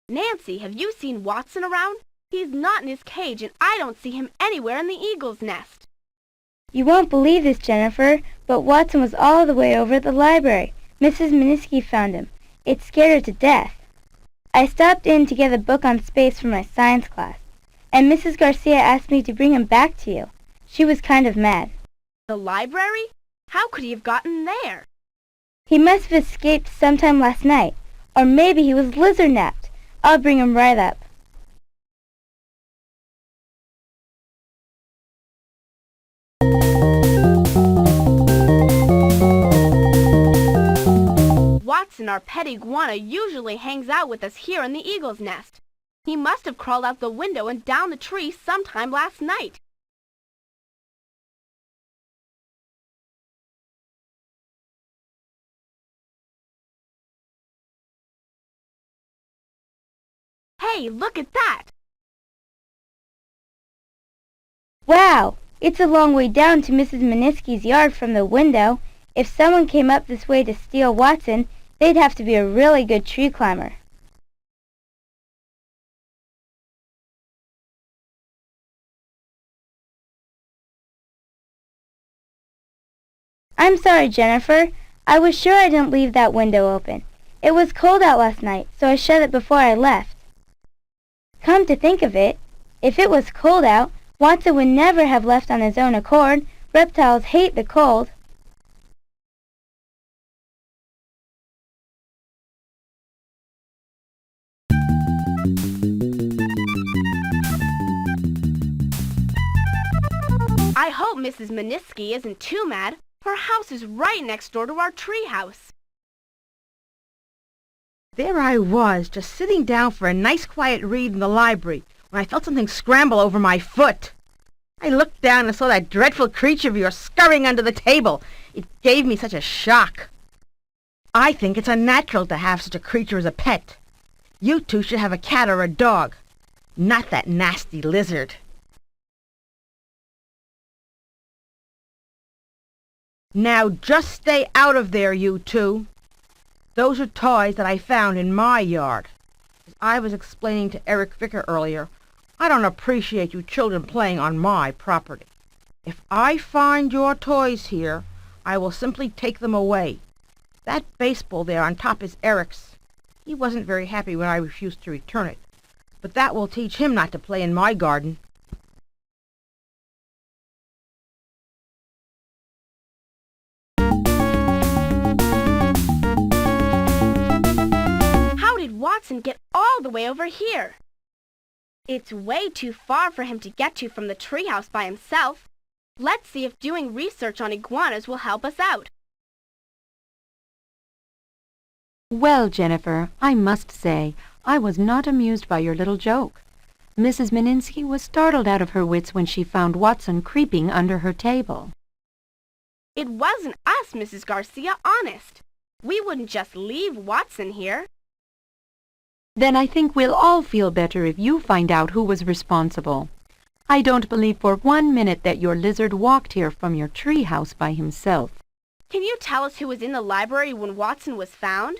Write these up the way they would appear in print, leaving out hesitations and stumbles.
Nancy, have you seen Watson around? He's not in his cage, and I don't see him anywhere in the eagle's nest. You won't believe this, Jennifer, but Watson was all the way over at the library. Mrs. Meniski found him. It scared her to death. I stopped in to get a book on space for my science class, and Mrs. Garcia asked me to bring him back to you. She was kind of mad. The library? How could he have gotten there? He must have escaped sometime last night, or maybe he was lizard-napped. I'll bring him right up. Watson, our pet iguana, usually hangs out with us here in the eagle's nest. He must have crawled out the window and down the tree sometime last night. Hey, look at that! Wow! It's a long way down to Mrs. Meniski's yard from the window. If someone came up this way to steal Watson, they'd have to be a really good tree climber. I'm sorry, Jennifer. I was sure I didn't leave that window open. It was cold out last night, so I shut it before I left. Come to think of it, if it was cold out, Watson would never have left on his own accord. Reptiles hate the cold. I hope Mrs. Meniski isn't too mad. Her house is right next door to our treehouse. There I was, just sitting down for a nice quiet read in the library, when I felt something scramble over my foot. I looked down and saw that dreadful creature of yours scurrying under the table. It gave me such a shock. I think it's unnatural to have such a creature as a pet. You two should have a cat or a dog, not that nasty lizard. Now just stay out of there, you two. Those are toys that I found in my yard. As I was explaining to Eric Vicker earlier, I don't appreciate you children playing on my property. If I find your toys here, I will simply take them away. That baseball there on top is Eric's. He wasn't very happy when I refused to return it, but that will teach him not to play in my garden. Watson get all the way over here. It's way too far for him to get to from the treehouse by himself. Let's see if doing research on iguanas will help us out. Well, Jennifer, I must say, I was not amused by your little joke. Mrs. Meniski was startled out of her wits when she found Watson creeping under her table. It wasn't us, Mrs. Garcia, honest. We wouldn't just leave Watson here. Then I think we'll all feel better if you find out who was responsible. I don't believe for 1 minute that your lizard walked here from your treehouse by himself. Can you tell us who was in the library when Watson was found?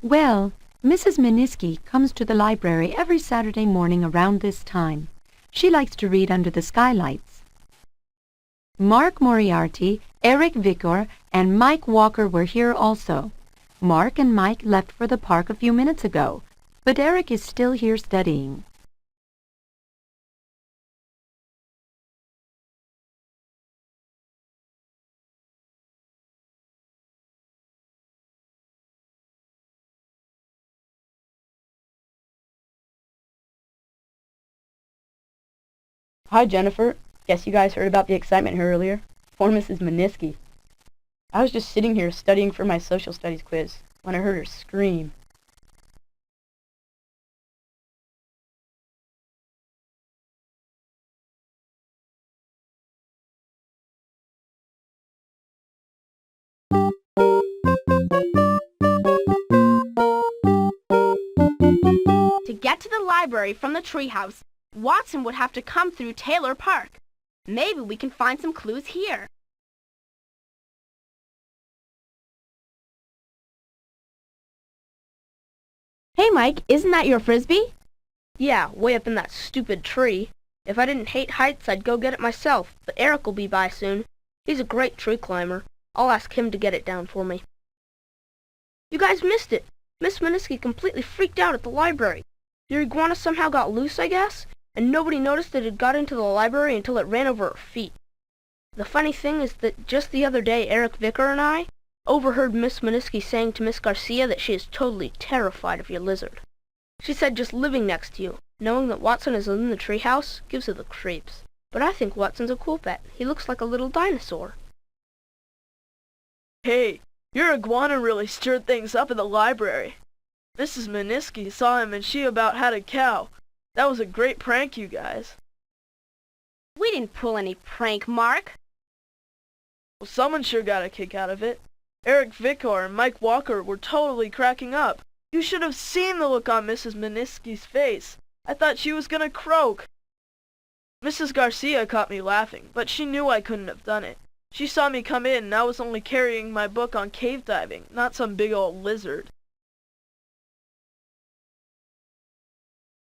Well, Mrs. Meniski comes to the library every Saturday morning around this time. She likes to read under the skylights. Mark Moriarty, Eric Vicker, and Mike Walker were here also. Mark and Mike left for the park a few minutes ago, but Eric is still here studying. Hi, Jennifer. Guess you guys heard about the excitement here earlier? Poor Mrs. Meniski. I was just sitting here studying for my social studies quiz when I heard her scream. To get to the library from the treehouse, Watson would have to come through Taylor Park. Maybe we can find some clues here. Hey, Mike, isn't that your frisbee? Yeah, way up in that stupid tree. If I didn't hate heights, I'd go get it myself, but Eric will be by soon. He's a great tree climber. I'll ask him to get it down for me. You guys missed it. Miss Meniski completely freaked out at the library. Your iguana somehow got loose, I guess, and nobody noticed that it got into the library until it ran over her feet. The funny thing is that just the other day, Eric Vicker and I overheard Miss Meniski saying to Miss Garcia that she is totally terrified of your lizard. She said just living next to you, knowing that Watson is in the treehouse, gives her the creeps. But I think Watson's a cool pet. He looks like a little dinosaur. Hey, your iguana really stirred things up in the library. Mrs. Meniski saw him and she about had a cow. That was a great prank, you guys. We didn't pull any prank, Mark. Well, someone sure got a kick out of it. Eric Vicker and Mike Walker were totally cracking up. You should have seen the look on Mrs. Meniski's face. I thought she was gonna croak. Mrs. Garcia caught me laughing, but she knew I couldn't have done it. She saw me come in and I was only carrying my book on cave diving, not some big old lizard.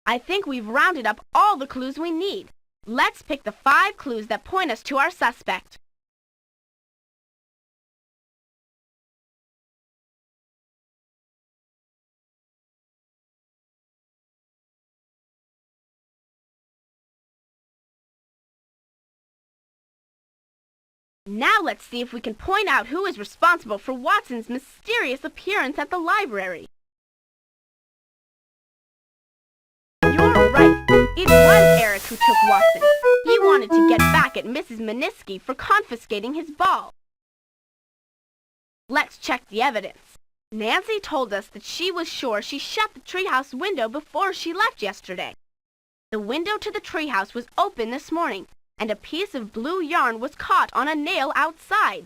I think we've rounded up all the clues we need. Let's pick the 5 clues that point us to our suspect. Now let's see if we can point out who is responsible for Watson's mysterious appearance at the library. You're right. It was Eric who took Watson. He wanted to get back at Mrs. Meniski for confiscating his ball. Let's check the evidence. Nancy told us that she was sure she shut the treehouse window before she left yesterday. The window to the treehouse was open this morning, and a piece of blue yarn was caught on a nail outside.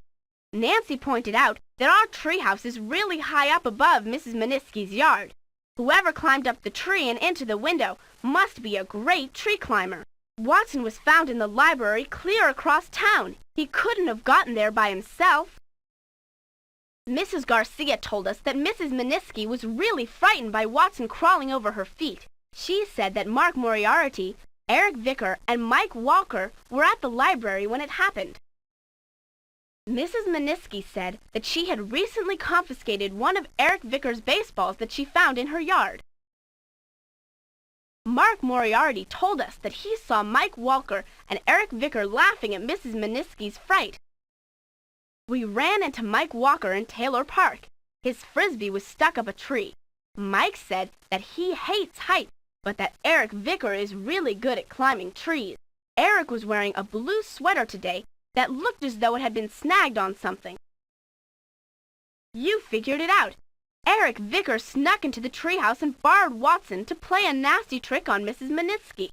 Nancy pointed out that our treehouse is really high up above Mrs. Meniski's yard. Whoever climbed up the tree and into the window must be a great tree climber. Watson was found in the library clear across town. He couldn't have gotten there by himself. Mrs. Garcia told us that Mrs. Meniski was really frightened by Watson crawling over her feet. She said that Mark Moriarty, Eric Vicker, and Mike Walker were at the library when it happened. Mrs. Meniski said that she had recently confiscated one of Eric Vicker's baseballs that she found in her yard. Mark Moriarty told us that he saw Mike Walker and Eric Vicker laughing at Mrs. Meniski's fright. We ran into Mike Walker in Taylor Park. His frisbee was stuck up a tree. Mike said that he hates heights, but that Eric Vicker is really good at climbing trees. Eric was wearing a blue sweater today that looked as though it had been snagged on something. You figured it out. Eric Vicker snuck into the treehouse and borrowed Watson to play a nasty trick on Mrs. Meniski.